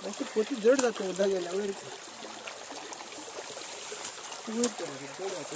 अशी पोती जड जातो उदा गेल्या वयर जड जातो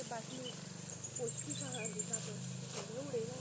बाकी पौष्टिक आहार दिला तो सगळं उडयला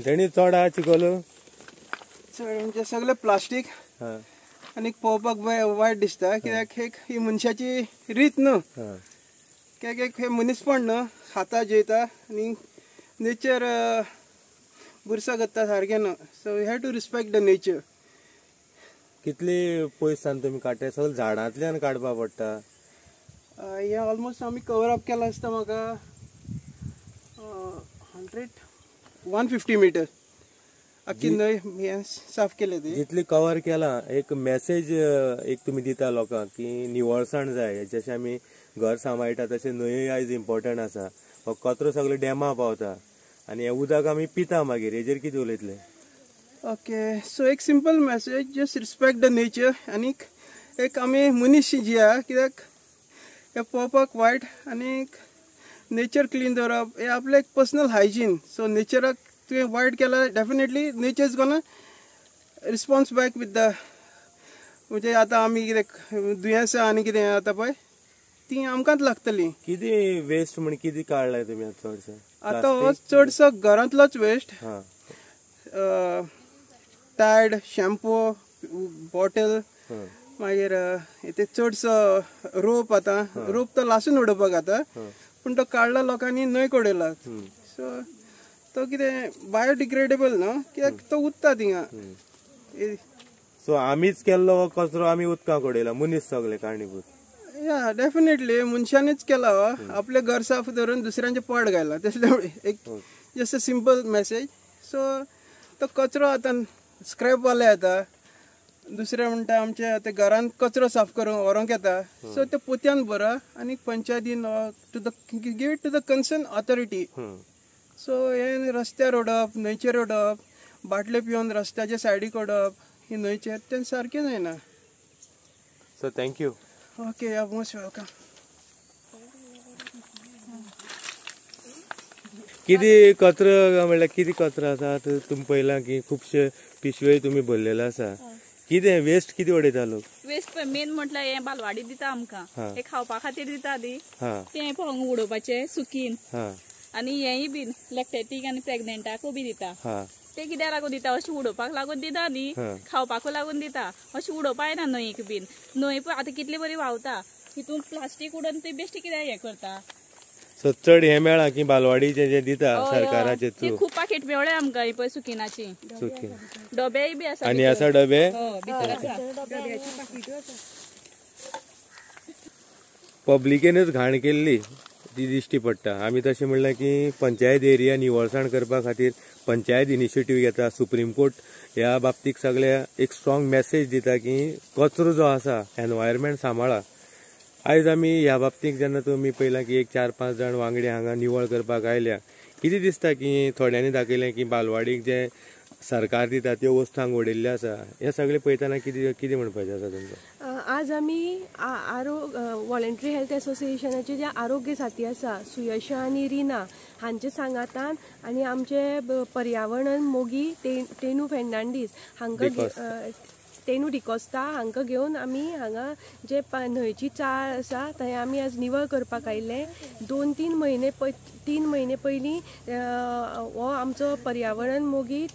तेणी चड आहा चिकोल चड म्हणजे सगळे प्लास्टीक आनी पळोवपाक वायट दिसता कित्याक ही मनशाची रीत न्हू कित्याक हे मनीसपण न्हू खाता जेयता आनी नेचर बुरसा करता सारकें न्हू so we have to respect the nature. कितली पयसान तुमी काडटा सगळे झाडांतल्यान काडपा पडटा हे ऑलमोस्ट आमी कवर अप केला आसता म्हाका 150 मीटर अख्खी न्हंय हे साफ केले ती जितली कवर केला एक मेसेज एक तुमी दिता लोकांक की निवळसाण जाय जशें आमी घर सांबाळटा तशें न्हंय आयज इम्पॉर्टंट आसा हो कचरो सगळे डॅमा पावता आनी हे उदक आमी पिता मागीर हेजेर कितें उलयतले. ओके सो एक simple message just respect the nature आनी एक आमी मनीस जिया कित्याक हे पळोवपाक वायट आनी नेचर क्लीन दवरप हे आपलें एक पर्सनल हायजीन सो नेचराक तुवें वायट केल्यार definitely nature is gonna response back with the म्हणजे आतां आमी कितें दुयेंसां आनी कितें जाता पळय ती आमकांच लागतली. कितें वेस्ट म्हण कितें काडलाय तुमी चडशें आतां हो चडसो घरांतलोच वेस्ट टायड शॅम्पू बॉटल मागीर ते चडसो रोप आतां रोप तो लासून उडोवपाक जाता पूण तो काडला लोकांनी न्हंयक उडयला सो तो कितें बायोडिग्रेडेबल न्हू कित्याक तो उरता थिंगा. सो आमीच केल्लो हो कचरो आमी उदकांत उडयला मनीस सगळे कारणीभूत. या डेफिनेटली मनशांनीच केला हो आपले घर साफ धरून दुसऱ्यांचे पोट घायला तसले एक just a simple message. So तो कचरो आतां स्क्रॅप वाले येता दुसरे म्हणटा आमचे आतां घरांत कचरो साफ करूंक व्हरोंक येता सो ते पोत्यान भरा आनी पंचायतीन to the give it to the concern authority. So हे रस्त्यार उडोवप न्हंयचेर उडोवप बाटले पिवन रस्त्याच्या सायडीक उडोवप ही न्हंयचेर तें सारकें जायना. So thank you. Okay you are most welcome. कितें कचरो म्हणल्यार कितें कचरो आसा तुमी पळयलां की खुबशे पिशव्यो तुमी भरलेले आसा कितें वेस्ट कितें उडयता लोक. वेस्ट मेन म्हटल्यार हे बालवाडी दिता आमकां हे खावपा खातीर दिता दी ते पळोवंक उडोवपाचे सुकीन आनी हेय बीन लॅक्टेटीक आनी प्रेग्नेंटाकूय बी दिता ते कित्याक लागून दिता अशें उडोवपाक लागून दिता न्ही खावपाकूय लागून दिता अशें उडोवपा येना न्हंयक बीन. न्हंय पळय आतां कितली बरी व्हांवता हितून प्लास्टीक उडोवन ते बेश्टी कित्याक हें करता. सो चड हे मेळ्ळा की बालवाडीचे जे दिता सरकाराचे थ्रू खूब पाकीट मेवळे आमकां ही पळय सुकिनाची डबेय बी आसा आनी आसा डबे भितर आसा पब्लिकेनूच घाण केल्ली ती दिश्टी पडटा. आमी तशें म्हणलें की पंचायत एरिया निवळसाण करपा खातीर पंचायत इनिशिएटीव घेता. सुप्रीम कोर्ट ह्या बाबतीक सगळ्या एक स्ट्रॉंग मेसेज दिता की कचरो जो आसा एनवायरमेंट सांबाळा आयज आमी ह्या बाबतींत जेन्ना तुमी पळयलां की एक 4-5 जाण वांगडी हांगा निवळ करपाक आयल्या, कितें दिसता की थोड्यांनी दाखयलें की बालवाडीक जे सरकार दिता त्यो वस्तू हांगा उडयल्ल्यो आसा, हे सगळे पळयतना कितें म्हणपाचें आसा तुमकां? आज आमी व्हॉलंटरी हेल्थ असोसिएशनाचे जे आरोग्य साथी आसा सुयशा आनी रिना हांचे सांगातान आनी आमचे पर्यावरण मोगी टेनू फेर्नांडीस हांकां टेनू डिकोस्ता हांकां घेवन आमी हांगा जे न्हंयची चाळ आसा थंय आमी आज निवळ करपाक आयिल्ले. 2-3 म्हयने पयलीं हो आमचो पर्यावरण मोगी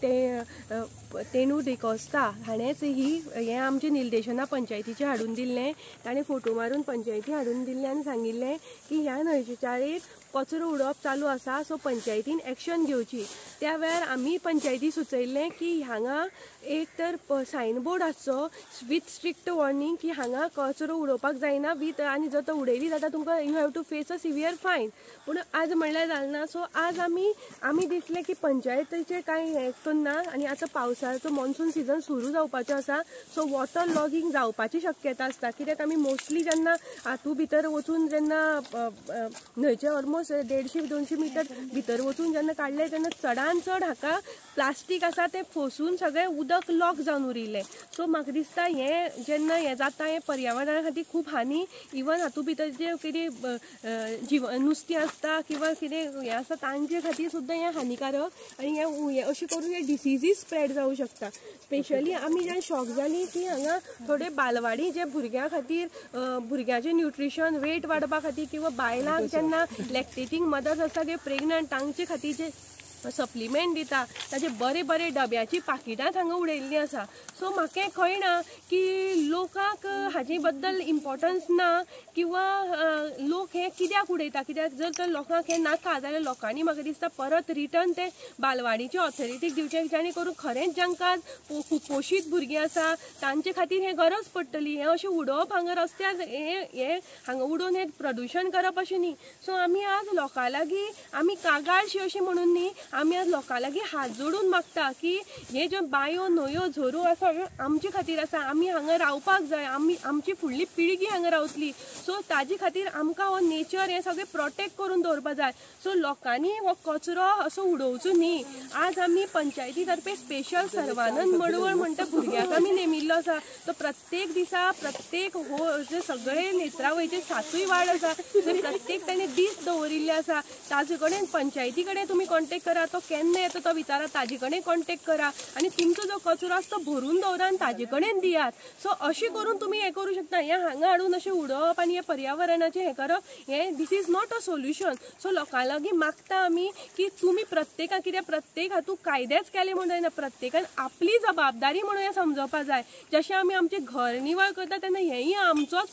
टेनू डिकोस्ता हाणेंच हें आमचें निर्देशना पंचायतीचें हाडून दिल्लें. ताणें फोटो मारून पंचायती हाडून दिल्लें आनी सांगिल्लें की ह्या न्हंयचे चाळेर कचरो उडोवप चालू आसा, सो पंचायतीन एक्शन घेवची. त्या वेळार आमी पंचायती सुचयल्लें की हांगा एक तर सायनबोर्ड आसचो विथ स्ट्रिक्ट वॉर्निंग की हांगा कचरो उडोवपाक जायना आनी जर तो उडयली जाल्यार तुमकां you have to face a severe fine. पूण आज म्हणल्यार जालना. सो आज आमी दिसलें की पंचायतीचें कांय हें करना आनी आतां पावसाचो मॉन्सून सिजन सुरू जावपाचो आसा, सो वॉटर लॉगींग जावपाची शक्यता आसता. कित्याक आमी मोस्टली जेन्ना हातूंत भितर वचून जेन्ना न्हंयचे ऑलमोस्ट 150-200 मीटर भितर वचून जेन्ना काडले तेन्ना चडान चड हाका प्लास्टीक आसा तें फसून सगळें उदक लॉक जावन उरिल्लें. सो म्हाका दिसता हें जेन्ना हें जाता हें पर्यावरणा खातीर खूब हानी. इवन हातूंत भितर जे कितें नुस्तीं आसता किंवा कितें हें आसता तांचे खातीर सुद्दां हें हानिकारक आनी हें अशें करून हे डिसिजीस स्प्रेड जावं शकता. स्पेशली आमी जेन्ना शॉक जालीं की हांगा थोडे बालवाडी जे भुरग्यां खातीर भुरग्याचें न्यूट्रिशन वेट वाडपा खातीर किंवा बायलांक जेन्ना लॅक्टेटींग मदर्स आसा किंवा प्रेग्नंट तांचे खातीर जे सप्लिमेंट दिता ताजे बरे डब्याची पाकिटां हांगा उडयल्लीं आसा. सो म्हाका हें कळना की लोकांक हाचे बद्दल इम्पॉर्टन्स ना किंवा लोक हें कित्याक उडयता. कित्याक जर तर लोकांक हें नाका जाल्यार लोकांनी म्हाका दिसता परत रिटर्न ते बालवाडीच्या ऑथॉरिटीक दिवचें, जेणे करून खरेंच जांकां कुपोशीत भुरगीं आसा तांचे खातीर हें गरज पडटली. हें अशें उडोवप हांगा रस्त्यार हें हांगा उडोवन हें प्रदूशण करप अशें न्ही. सो आमी आज लोकां लागीं आमी कागाळशी अशें म्हणून न्ही, आमी आज लोकां लागीं हात जोडून मागता की हे ज्यो बांयो न्हंयो झोरो आसा ह्यो आमचे खातीर आसा. आमी हांगा रावपाक जाय, आमची फुडली पिळगी हांगा रावतली. सो ताजे खातीर आमकां हो नेचर हें सगळें प्रोटेक्ट करून दवरपाक जाय. सो लोकांनी हो कचरो असो उडोवचो न्ही. आज आमी पंचायती तर्फे स्पेशल सर्वानंद मडवळ म्हणटा भुरग्याक आमी नेमिल्लो आसा. तो प्रत्येक दिसा प्रत्येक जे सगळे नेत्रावळीचे 7 वार्ड आसा थंय प्रत्येक ताणें दीस दवरिल्ले आसा. ताजे कडेन पंचायती कडेन तुमी कॉन्टेक्ट करा, तो केन्ना येता तो विचारा, ताजे कडेन कॉन्टेक्ट करा आनी तुमचो जो कचरो आसा तो भरून दवरा आनी ताजे कडेन दियात. सो अशें करून तुमी हें करूं शकता. हें हांगा हाडून अशें उडोवप आनी हें पर्यावरणाचें हें करप हें this is not a solution. So लोकां लागीं मागता आमी की तुमी प्रत्येकाक, कित्याक प्रत्येक हातूंत कायदेच केले म्हणून जायना, प्रत्येकान आपली जबाबदारी म्हणून हें समजोवपाक जाय. जशें आमी आमचें घर निवळ करता तेन्ना हेंय आमचोच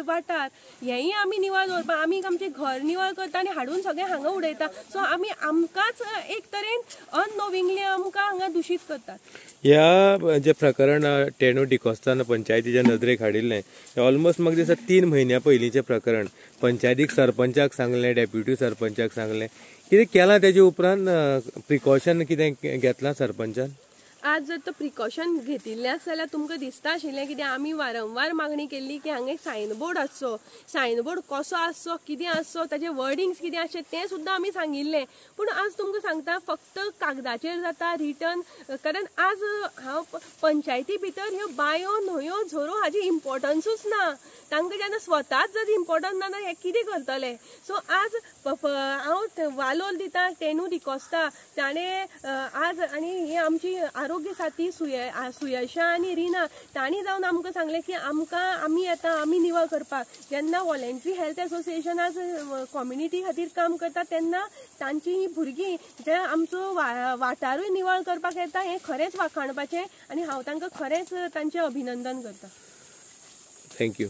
वाठार, हेंय आमी निवळ दवरपा. आमी आमचें घर निवळ करता आनी हाडून सगळें हांगा उडयता. सो आमी आमकांच एक तरेन अननोविंगली आमकां हांगा दूशीत करतात. ह्या जे प्रकरण टेनू डिकोस्तान पंचायतीच्या नदरेक हाडिल्लें हें ऑलमोस्ट म्हाका दिसता 3 म्हयन्या पयलींचें प्रकरण. पंचायतीक सरपंचाक सांगलें, डेप्युटी सरपंचाक सांगलें, कितें केलां तेजे उपरांत प्रिकॉशन कितें घेतलां सरपंचान? आज जर तो प्रिकॉशन घेतिल्लें आसा जाल्यार तुमकां दिसता आशिल्लें, कित्याक आमी वारंवार मागणी केल्ली की हांगा एक सायनबोर्ड आसचो. सायनबोर्ड कसो आसचो, कितें आसचो, ताचे वर्डिंग्स कितें आसचें तें सुद्दां आमी सांगिल्लें. पूण आज तुमकां सांगता फक्त कागदाचेर जाता रिटर्न. कारण आज हांव पंचायती भितर ह्यो बांयो न्हंयो झोरो हाजी इम्पॉर्टन्सूच ना. तांकां जेन्ना स्वताच जर इम्पॉर्टन्स ना जाल्यार हे कितें करतले. सो आज हांव वालोर दिता टेनू डिकोस्ता ताणें आज आनी ही आमची आरोग्य साथी सुयशा आनी रिना तांणी जावन आमकां सांगलें की आमी येता, आमी निवळ करपाक. जेन्ना व्हॉलंटरी हेल्थ असोसिएशन आज कम्युनिटी खातीर काम करता तेन्ना तांची ही भुरगीं जे आमचो वाठारूय निवळ करपाक येता हें खरेंच वाखाणपाचें आनी हांव तांकां खरेंच तांचें अभिनंदन करता. थँक्यू.